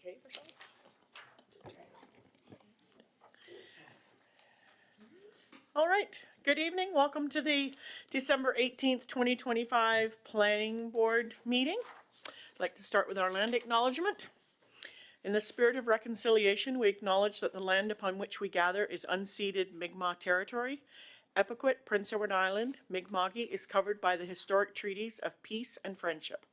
Okay, Michelle? All right, good evening. Welcome to the December 18th, 2025 Planning Board meeting. I'd like to start with our land acknowledgement. In the spirit of reconciliation, we acknowledge that the land upon which we gather is unceded Mi'kmaq territory. Epequit, Prince Edward Island, Mi'kmaqi is covered by the historic treaties of peace and friendship.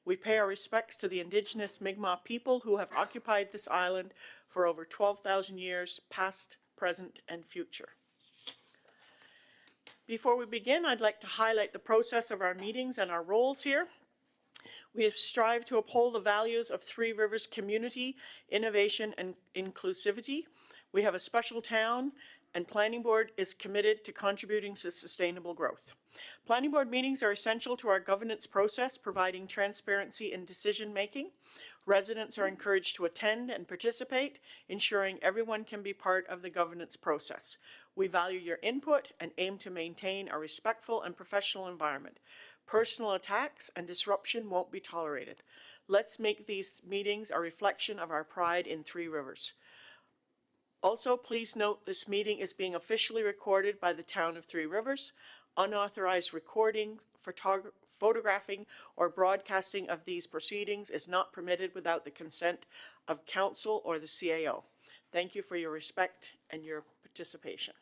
We pay our respects to the indigenous Mi'kmaq people who have occupied this island for over 12,000 years, past, present, and future. Before we begin, I'd like to highlight the process of our meetings and our roles here. We have strived to uphold the values of Three Rivers community, innovation, and inclusivity. We have a special town, and Planning Board is committed to contributing to sustainable growth. Planning Board meetings are essential to our governance process, providing transparency in decision-making. Residents are encouraged to attend and participate, ensuring everyone can be part of the governance process. We value your input and aim to maintain a respectful and professional environment. Personal attacks and disruption won't be tolerated. Let's make these meetings a reflection of our pride in Three Rivers. Also, please note this meeting is being officially recorded by the Town of Three Rivers. Unauthorized recording, photographing, or broadcasting of these proceedings is not permitted without the consent of Council or the CAO. Thank you for your respect and your participation.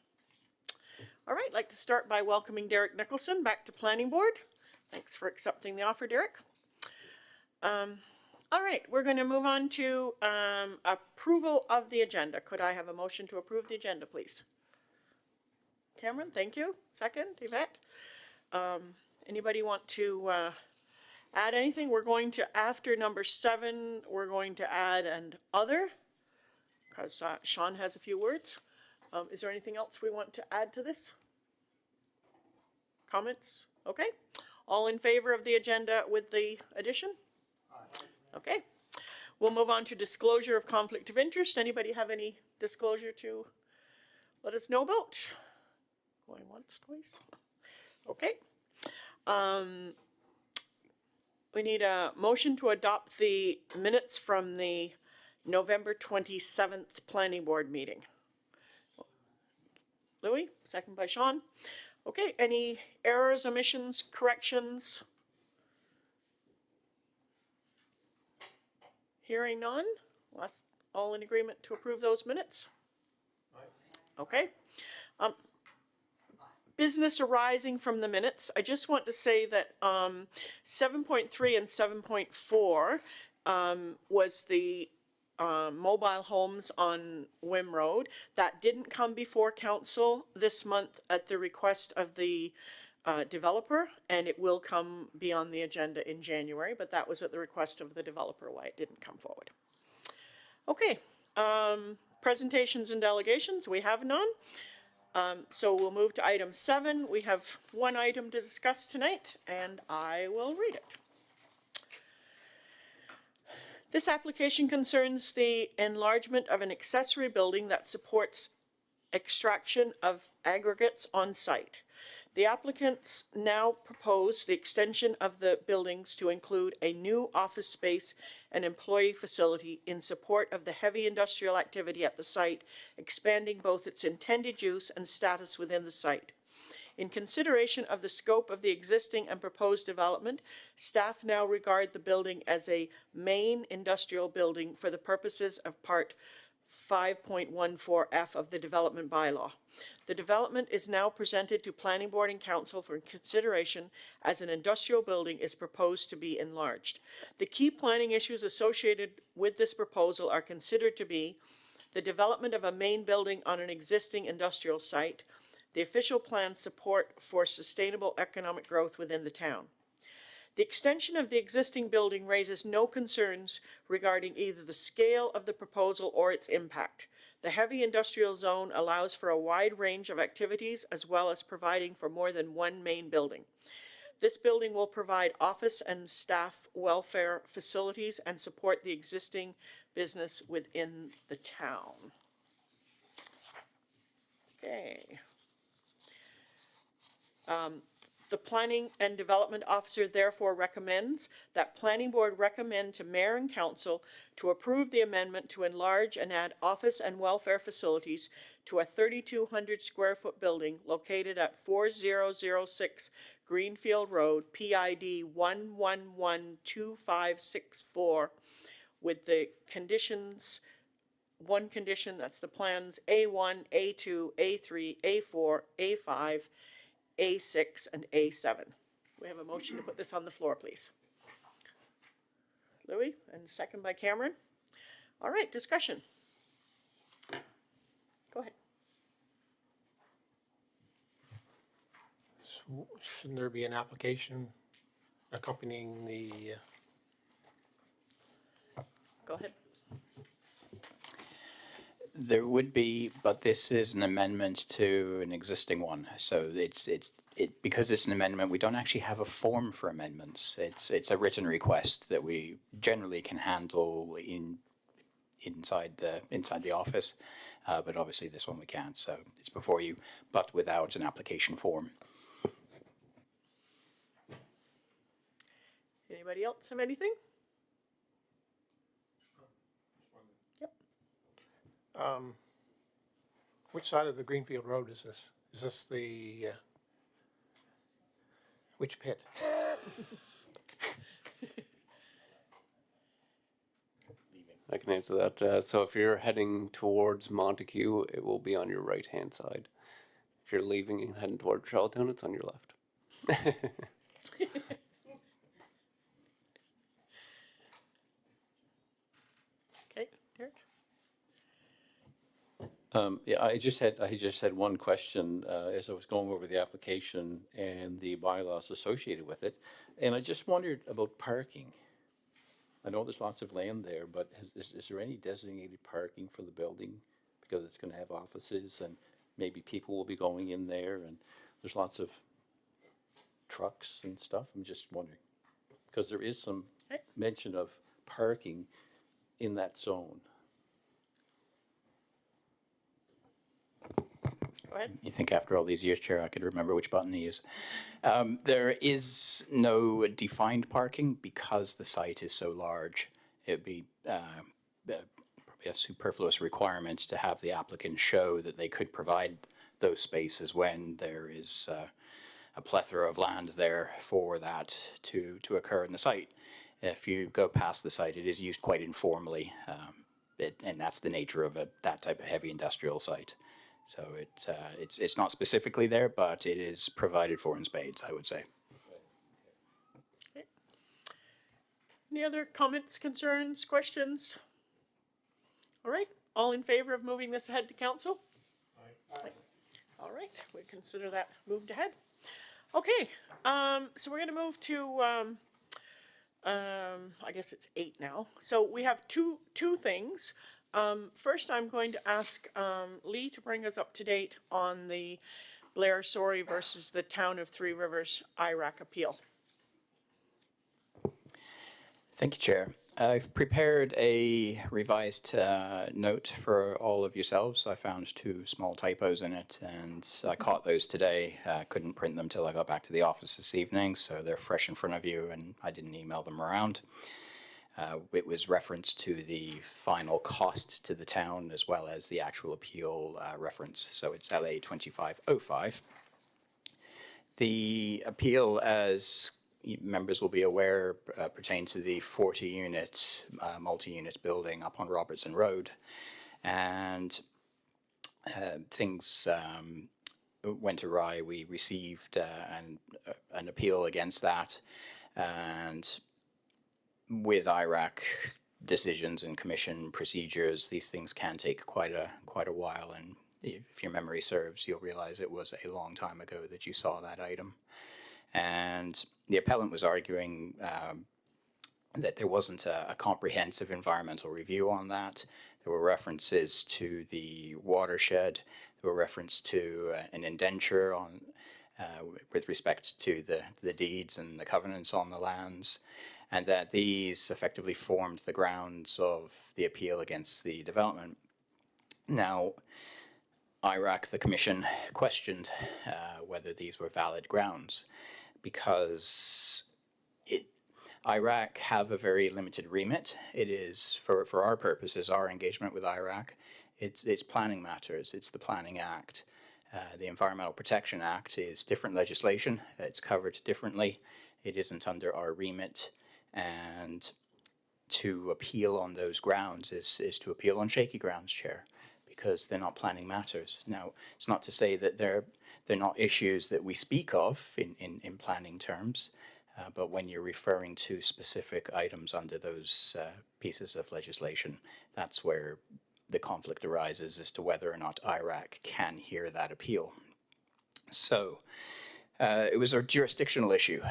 All right, I'd like to start by welcoming Derek Nicholson back to Planning Board. Thanks for accepting the offer, Derek. All right, we're going to move on to approval of the agenda. Could I have a motion to approve the agenda, please? Cameron, thank you. Second, Yvette. Anybody want to add anything? We're going to, after number 7, we're going to add an other, because Sean has a few words. Is there anything else we want to add to this? Comments? Okay. All in favor of the agenda with the addition? Aye. Okay. We'll move on to disclosure of conflict of interest. Anybody have any disclosure to let us know about? Going once, twice? Okay. We need a motion to adopt the minutes from the November 27th Planning Board meeting. Louis, second by Sean. Okay, any errors, omissions, corrections? Hearing none. All in agreement to approve those minutes? Right. Okay. Business arising from the minutes. I just want to say that 7.3 and 7.4 was the mobile homes on Wim Road. That didn't come before council this month at the request of the developer, and it will be on the agenda in January, but that was at the request of the developer why it didn't come forward. Okay, presentations and delegations, we have none. So we'll move to item 7. We have one item to discuss tonight, and I will read it. This application concerns the enlargement of an accessory building that supports extraction of aggregates on site. The applicants now propose the extension of the buildings to include a new office space and employee facility in support of the heavy industrial activity at the site, expanding both its intended use and status within the site. In consideration of the scope of the existing and proposed development, staff now regard the building as a main industrial building for the purposes of Part 5.14F of the development bylaw. The development is now presented to Planning Board and Council for consideration as an industrial building is proposed to be enlarged. The key planning issues associated with this proposal are considered to be the development of a main building on an existing industrial site, the official plan support for sustainable economic growth within the town. The extension of the existing building raises no concerns regarding either the scale of the proposal or its impact. The heavy industrial zone allows for a wide range of activities as well as providing for more than one main building. This building will provide office and staff welfare facilities and support the existing business within the town. Okay. The Planning and Development Officer therefore recommends that Planning Board recommend to Mayor and Council to approve the amendment to enlarge and add office and welfare facilities to a 3,200 square foot building located at 4006 Greenfield Road, PID 1112564, with the conditions, one condition, that's the plans A1, A2, A3, A4, A5, A6, and A7. We have a motion to put this on the floor, please. Louis, and second by Cameron. All right, discussion. Go ahead. So shouldn't there be an application accompanying the, Go ahead. There would be, but this is an amendment to an existing one. So because it's an amendment, we don't actually have a form for amendments. It's a written request that we generally can handle inside the office, but obviously this one we can't. So it's before you, but without an application form. Anybody else have anything? which side of the Greenfield Road is this? Is this the, which pit? I can answer that. So if you're heading towards Montague, it will be on your right-hand side. If you're leaving and heading towards Charlottetown, it's on your left. Okay, Derek? Yeah, I just had one question as I was going over the application and the bylaws associated with it, and I just wondered about parking. I know there's lots of land there, but is there any designated parking for the building? Because it's gonna have offices and maybe people will be going in there and there's lots of trucks and stuff. I'm just wondering. Because there is some Okay. mention of parking in that zone. Go ahead. You think after all these years, Chair, I could remember which button to use. There is no defined parking because the site is so large. It'd be probably a superfluous requirement to have the applicant show that they could provide those spaces when there is a plethora of land there for that to occur in the site. If you go past the site, it is used quite informally, and that's the nature of that type of heavy industrial site. So it's not specifically there, but it is provided for in spades, I would say. Okay. Any other comments, concerns, questions? All right, all in favor of moving this ahead to council? Aye. All right, we consider that moved ahead. Okay, so we're gonna move to, I guess it's 8 now. So we have two things. First, I'm going to ask Lee to bring us up to date on the Blair Sorry versus the Town of Three Rivers IRAC appeal. Thank you, Chair. I've prepared a revised note for all of yourselves. I found 2 small typos in it, and I caught those today. Couldn't print them till I got back to the office this evening, so they're fresh in front of you, and I didn't email them around. It was reference to the final cost to the town as well as the actual appeal reference, so it's LA 2505. The appeal, as members will be aware, pertains to the 40-unit multi-unit building up on Robertson Road, and things went awry. We received an appeal against that, and with IRAC decisions and commission procedures, these things can take quite a while, and if your memory serves, you'll realize it was a long time ago that you saw that item. And the appellant was arguing that there wasn't a comprehensive environmental review on that. There were references to the watershed. There were references to an indenture on with respect to the deeds and the covenants on the lands, and that these effectively formed the grounds of the appeal against the development. Now, IRAC, the Commission, questioned whether these were valid grounds because IRAC have a very limited remit. It is, for our purposes, our engagement with IRAC, it's planning matters, it's the Planning Act. The Environmental Protection Act is different legislation, it's covered differently, it isn't under our remit, and to appeal on those grounds is to appeal on shaky grounds, Chair, because they're not planning matters. Now, it's not to say that they're not issues that we speak of in planning terms, but when you're referring to specific items under those pieces of legislation, that's where the conflict arises as to whether or not IRAC can hear that appeal. So it was a jurisdictional issue.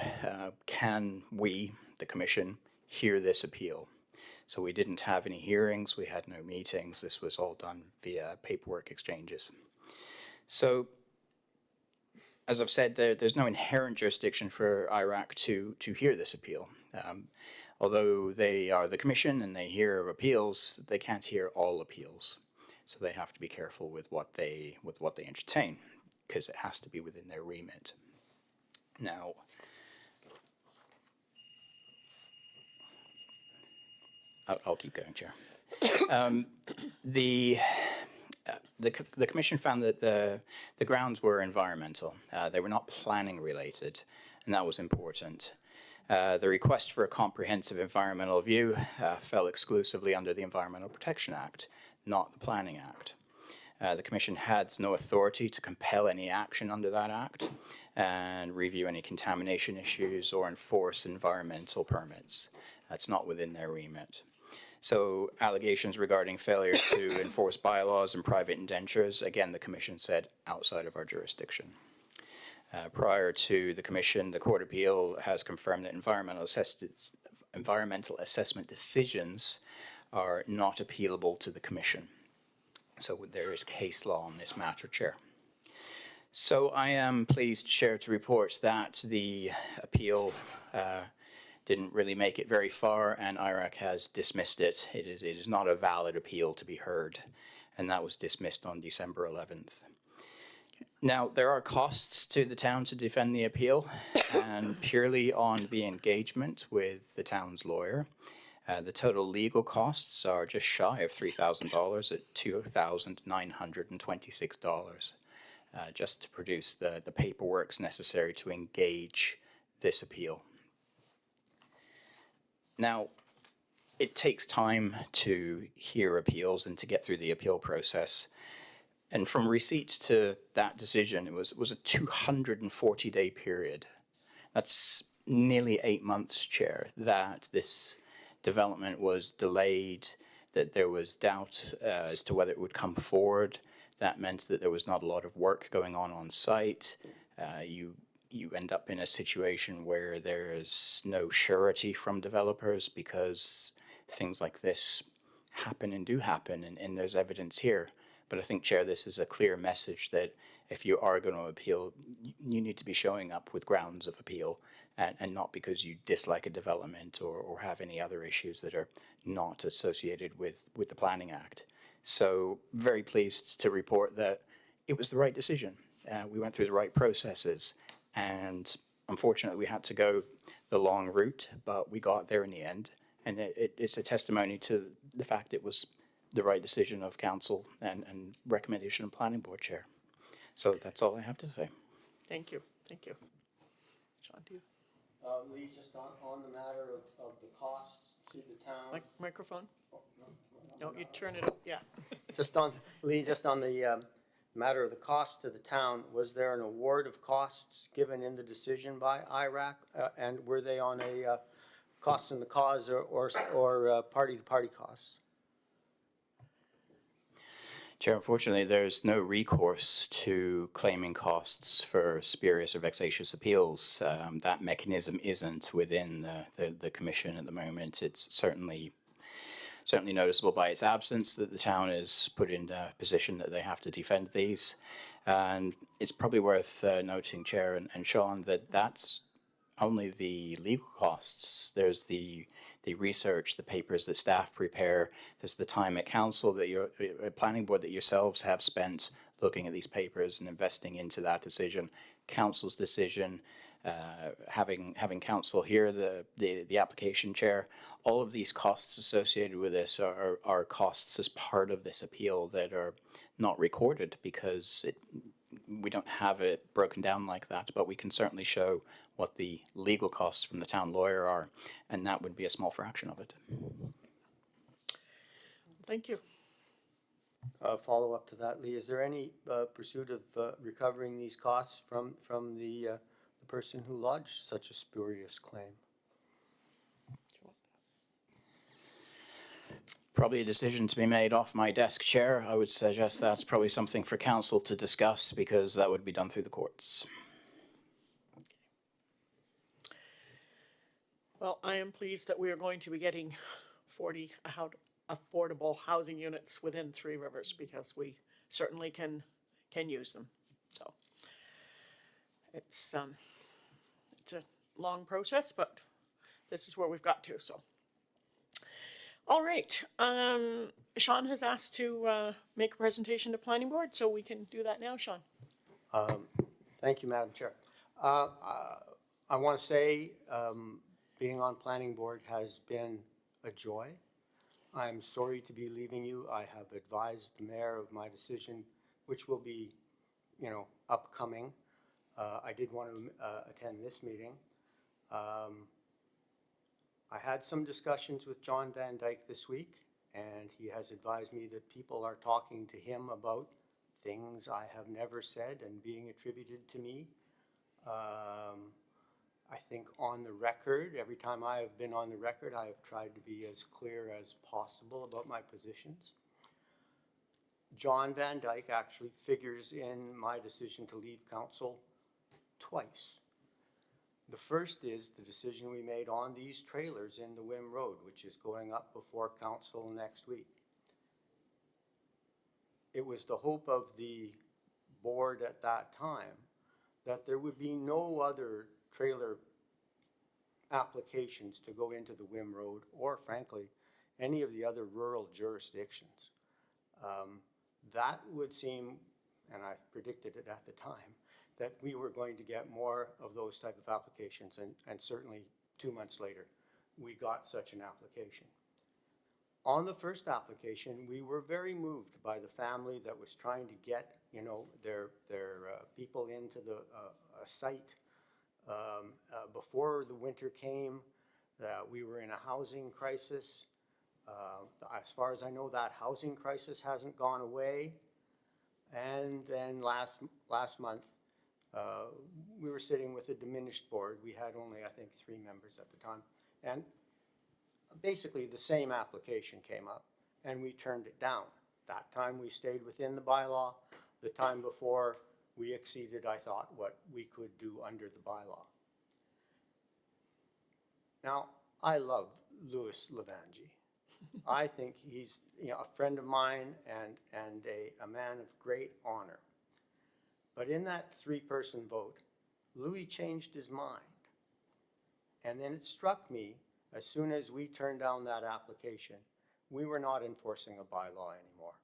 Can we, the Commission, hear this appeal? So we didn't have any hearings, we had no meetings, this was all done via paperwork exchanges. So, as I've said, there's no inherent jurisdiction for IRAC to hear this appeal. Although they are the Commission and they hear appeals, they can't hear all appeals. So they have to be careful with what they entertain, because it has to be within their remit. Now, I'll keep going, Chair. The Commission found that the grounds were environmental. They were not planning related, and that was important. The request for a comprehensive environmental view fell exclusively under the Environmental Protection Act, not the Planning Act. The Commission had no authority to compel any action under that act and review any contamination issues or enforce environmental permits. That's not within their remit. So allegations regarding failure to enforce bylaws and private indentures, again, the Commission said outside of our jurisdiction. Prior to the Commission, the Court of Appeal has confirmed that environmental assessment decisions are not appealable to the Commission. So there is case law on this matter, Chair. So I am pleased, Chair, to report that the appeal didn't really make it very far, and IRAC has dismissed it. It is not a valid appeal to be heard, and that was dismissed on December 11th. Now, there are costs to the town to defend the appeal, and purely on the engagement with the town's lawyer, the total legal costs are just shy of $3,000 at $2,926, just to produce the paperwork necessary to engage this appeal. Now, it takes time to hear appeals and to get through the appeal process. And from receipt to that decision, it was a 240-day period. That's nearly 8 months, Chair, that this development was delayed, that there was doubt as to whether it would come forward. That meant that there was not a lot of work going on site. You end up in a situation where there is no surety from developers because things like this happen and do happen, and there's evidence here. But I think, Chair, this is a clear message that if you are going to appeal, you need to be showing up with grounds of appeal and not because you dislike a development or have any other issues that are not associated with the Planning Act. So very pleased to report that it was the right decision. We went through the right processes. And unfortunately, we had to go the long route, but we got there in the end. And it's a testimony to the fact it was the right decision of council and recommendation of planning board chair. So that's all I have to say. Thank you. Thank you. Sean, do you? Lee, just on the matter of the costs to the town. Microphone? No, you turn it up. Yeah. Just on, Lee, just on the matter of the cost to the town, was there an award of costs given in the decision by IRAC? And were they on a costs in the cause or party-to-party costs? Chair, unfortunately, there's no recourse to claiming costs for spurious or vexatious appeals. That mechanism isn't within the Commission at the moment. It's certainly noticeable by its absence that the town is put in a position that they have to defend these. And it's probably worth noting, Chair and Sean, that that's only the legal costs. There's the research, the papers that staff prepare. There's the time at council that your planning board that yourselves have spent looking at these papers and investing into that decision, council's decision, having council hear the application chair, all of these costs associated with this are costs as part of this appeal that are not recorded because we don't have it broken down like that, but we can certainly show what the legal costs from the town lawyer are, and that would be a small fraction of it. Thank you. Follow up to that, Lee, is there any pursuit of recovering these costs from the person who lodged such a spurious claim? Probably a decision to be made off my desk, Chair. I would suggest that's probably something for council to discuss because that would be done through the courts. Well, I am pleased that we are going to be getting 40 affordable housing units within Three Rivers because we certainly can use them. So it's a long process, but this is where we've got to, so. All right, Sean has asked to make a presentation to Planning Board, so we can do that now, Sean. Thank you, Madam Chair. I want to say being on Planning Board has been a joy. I'm sorry to be leaving you. I have advised the mayor of my decision, which will be, upcoming. I did want to attend this meeting. I had some discussions with John Van Dyke this week, and he has advised me that people are talking to him about things I have never said and being attributed to me. I think on the record, every time I have been on the record, I have tried to be as clear as possible about my positions. John Van Dyke actually figures in my decision to leave council twice. The first is the decision we made on these trailers in the Wim Road, which is going up before council next week. It was the hope of the board at that time that there would be no other trailer applications to go into the Wim Road or, frankly, any of the other rural jurisdictions. That would seem, and I predicted it at the time, that we were going to get more of those type of applications, and certainly 2 months later, we got such an application. On the first application, we were very moved by the family that was trying to get, their people into a site before the winter came. We were in a housing crisis. As far as I know, that housing crisis hasn't gone away. And then last month, we were sitting with a diminished board. We had only, I think, 3 members at the time. And basically the same application came up and we turned it down. That time we stayed within the bylaw. The time before we exceeded, I thought, what we could do under the bylaw. Now, I love Louis Levangie. I think he's a friend of mine and a man of great honor. But in that 3-person vote, Louis changed his mind. And then it struck me, as soon as we turned down that application, we were not enforcing a bylaw anymore.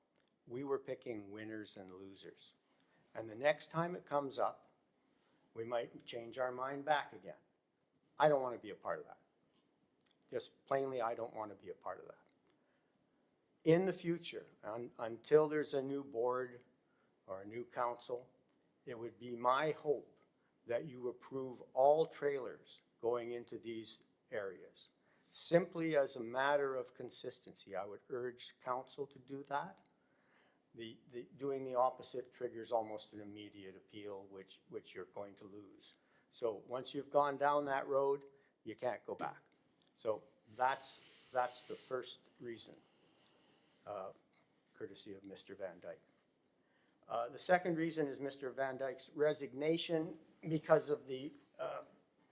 We were picking winners and losers. And the next time it comes up, we might change our mind back again. I don't want to be a part of that. Just plainly, I don't want to be a part of that. In the future, until there's a new board or a new council, it would be my hope that you approve all trailers going into these areas. Simply as a matter of consistency, I would urge council to do that. Doing the opposite triggers almost an immediate appeal, which you're going to lose. So once you've gone down that road, you can't go back. So that's the first reason, courtesy of Mr. Van Dyke. The second reason is Mr. Van Dyke's resignation because of the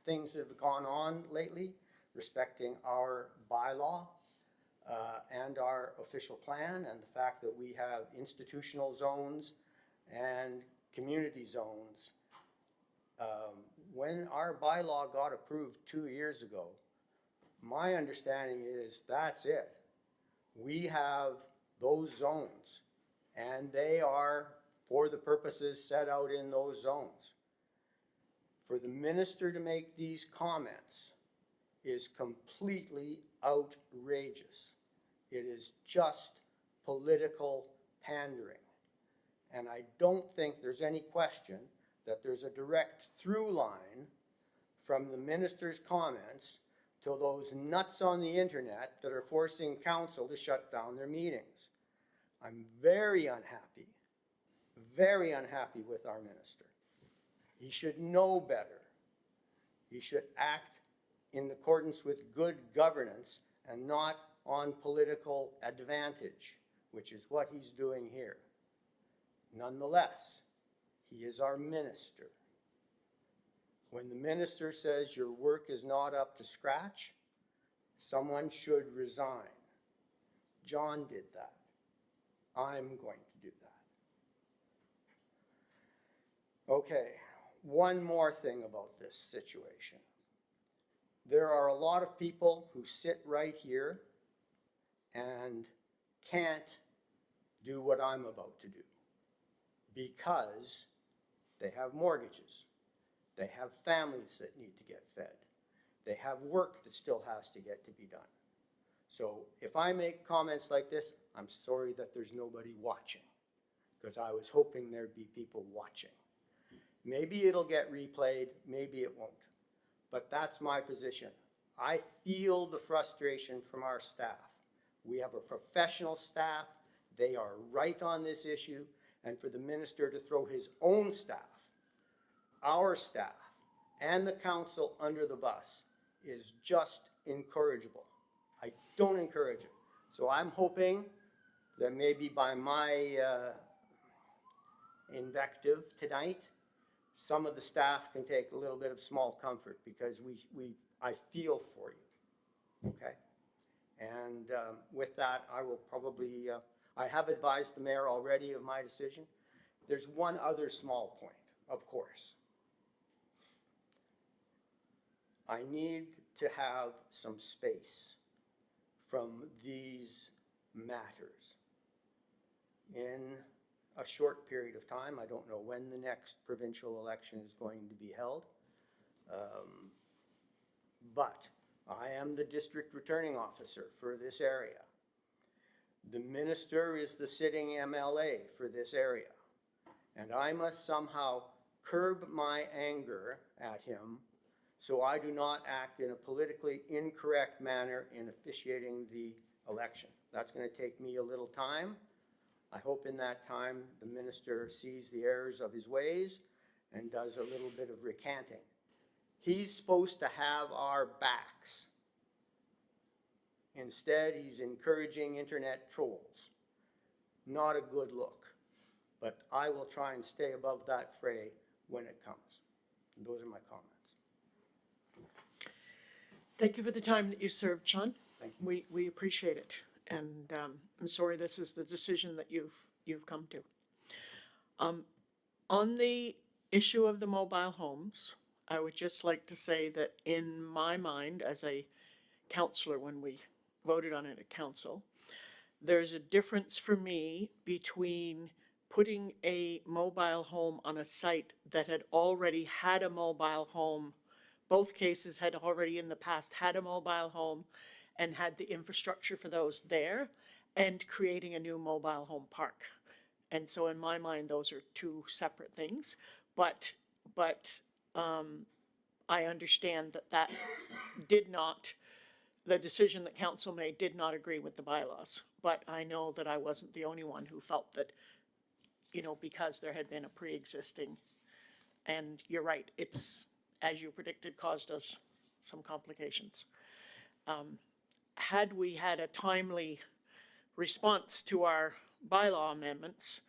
things that have gone on lately respecting our bylaw and our official plan, and the fact that we have institutional zones and community zones. When our bylaw got approved 2 years ago, my understanding is that's it. We have those zones, and they are for the purposes set out in those zones. For the minister to make these comments is completely outrageous. It is just political pandering. And I don't think there's any question that there's a direct through line from the minister's comments to those nuts on the internet that are forcing council to shut down their meetings. I'm very unhappy with our minister. He should know better. He should act in accordance with good governance and not on political advantage, which is what he's doing here. Nonetheless, he is our minister. When the minister says your work is not up to scratch, someone should resign. John did that. I'm going to do that. Okay, one more thing about this situation. There are a lot of people who sit right here and can't do what I'm about to do because they have mortgages. They have families that need to get fed. They have work that still has to get to be done. So if I make comments like this, I'm sorry that there's nobody watching, because I was hoping there'd be people watching. Maybe it'll get replayed, maybe it won't. But that's my position. I feel the frustration from our staff. We have a professional staff. They are right on this issue. And for the minister to throw his own staff, our staff, and the council under the bus is just incorrigible. I don't encourage it. So I'm hoping that maybe by my invective tonight, some of the staff can take a little bit of small comfort, because I feel for you, okay? And with that, I will probably, I have advised the mayor already of my decision. There's one other small point, of course. I need to have some space from these matters in a short period of time. I don't know when the next provincial election is going to be held. But I am the district returning officer for this area. The minister is the sitting MLA for this area. And I must somehow curb my anger at him so I do not act in a politically incorrect manner in officiating the election. That's going to take me a little time. I hope in that time the minister sees the errors of his ways and does a little bit of recanting. He's supposed to have our backs. Instead, he's encouraging internet trolls. Not a good look. But I will try and stay above that fray when it comes. And those are my comments. Thank you for the time that you served, Sean. Thank you. We appreciate it. And I'm sorry this is the decision that you've come to. On the issue of the mobile homes, I would just like to say that in my mind, as a councillor when we voted on it at council, there's a difference for me between putting a mobile home on a site that had already had a mobile home. Both cases had already in the past had a mobile home and had the infrastructure for those there, and creating a new mobile home park. And so in my mind, those are two separate things. But I understand that did not, the decision that council made did not agree with the bylaws. But I know that I wasn't the only one who felt that, you know, because there had been a pre-existing, and you're right, it's, as you predicted, caused us some complications. Had we had a timely response to our bylaw amendments,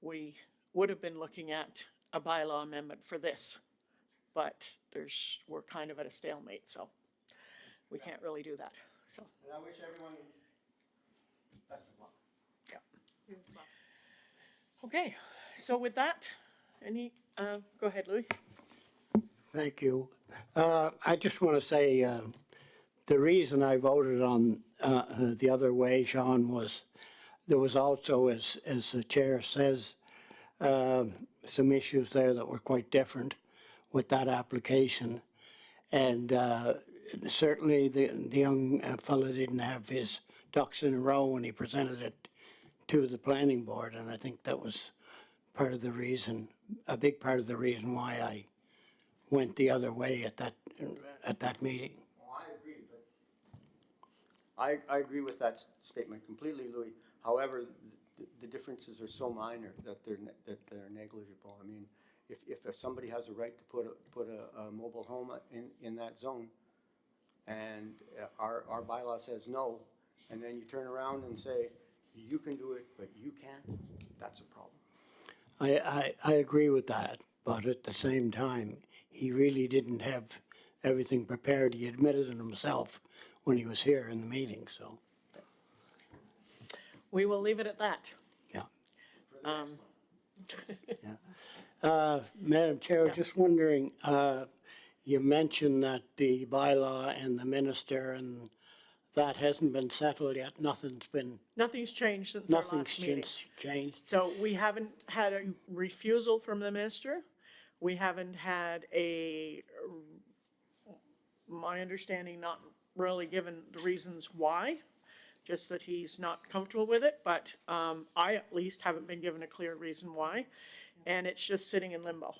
we would have been looking at a bylaw amendment for this. But we're kind of at a stalemate, so we can't really do that, so. And I wish everyone best of luck. Yeah. Okay, so with that, go ahead, Louis. Thank you. I just want to say the reason I voted on the other way, Sean, was there was also, as the chair says, some issues there that were quite different with that application. And certainly the young fellow didn't have his ducks in a row when he presented it to the planning board, and I think that was part of the reason, a big part of the reason why I went the other way at that meeting. Well, I agree, but I agree with that statement completely, Louis. However, the differences are so minor that they're negligible. I mean, if somebody has a right to put a mobile home in that zone, and our bylaw says no, and then you turn around and say, you can do it, but you can't, that's a problem. I agree with that, but at the same time, he really didn't have everything prepared. He admitted it himself when he was here in the meeting, so, We will leave it at that. yeah. Um, Madam Chair, I was Yeah. just wondering, you mentioned that the bylaw and the minister and that hasn't been settled yet. Nothing's Changed since our last meeting. changed. So we haven't had a refusal from the minister. We haven't had my understanding, not really given the reasons why, just that he's not comfortable with it, but I at least haven't been given a clear reason why, and it's just sitting in limbo.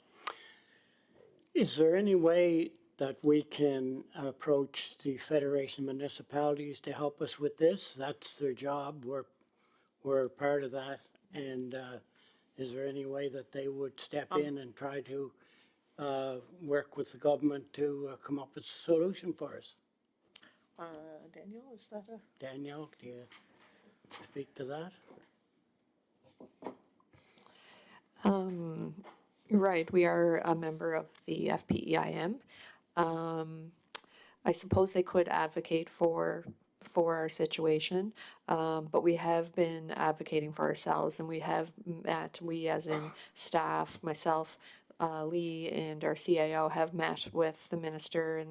Is there any way that we can approach the Federation of Municipalities to help us with this? That's their job. We're part of that. And is there any way that they would step in and try to work with the government to come up with a solution for us? Daniel, is that a? Danielle, do you speak to that? Right, we are a member of the FPEIM. I suppose they could advocate for our situation, but we have been advocating for ourselves, and we have met, we as in staff, myself, Lee and our CAO have met with the minister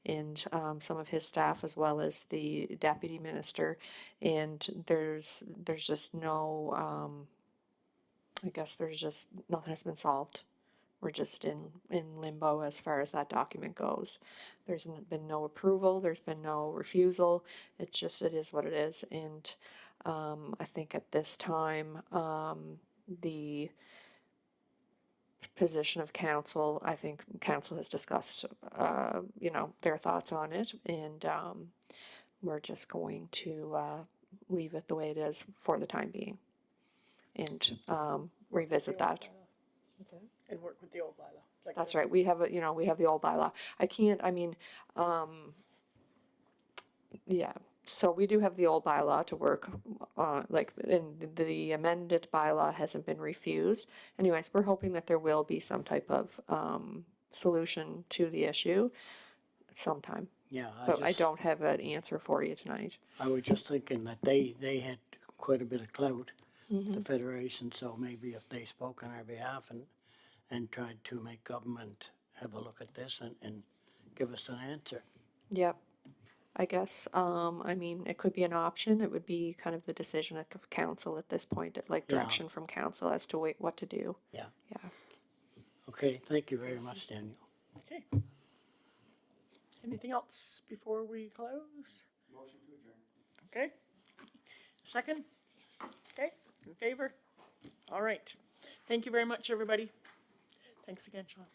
and some of his staff, as well as the deputy minister, and there's just no, I guess there's just nothing has been solved. We're just in limbo as far as that document goes. There's been no approval, there's been no refusal. It is what it is. And I think at this time, the position of council, I think council has discussed, their thoughts on it. And we're just going to leave it the way it is for the time being and revisit that. And work with the old bylaw. Like That's right. We have the old bylaw. Yeah. So we do have the old bylaw to work on, and the amended bylaw hasn't been refused. Anyways, we're hoping that there will be some type of solution to the issue sometime. Yeah, But I don't have an answer for you tonight. I was just thinking that they had quite a bit of clout, the Federation, so maybe if they spoke on our behalf and tried to make government have a look at this and give us an answer. Yep. I guess, it could be an option. It would be kind of the decision of council at this point, direction from council as to what to do. Yeah. Yeah. Okay, thank you very much, Daniel. Okay. Anything else before we close? Motion to adjourn. Okay. Second? Okay, in favor? All right. Thank you very much, everybody. Thanks again, Sean.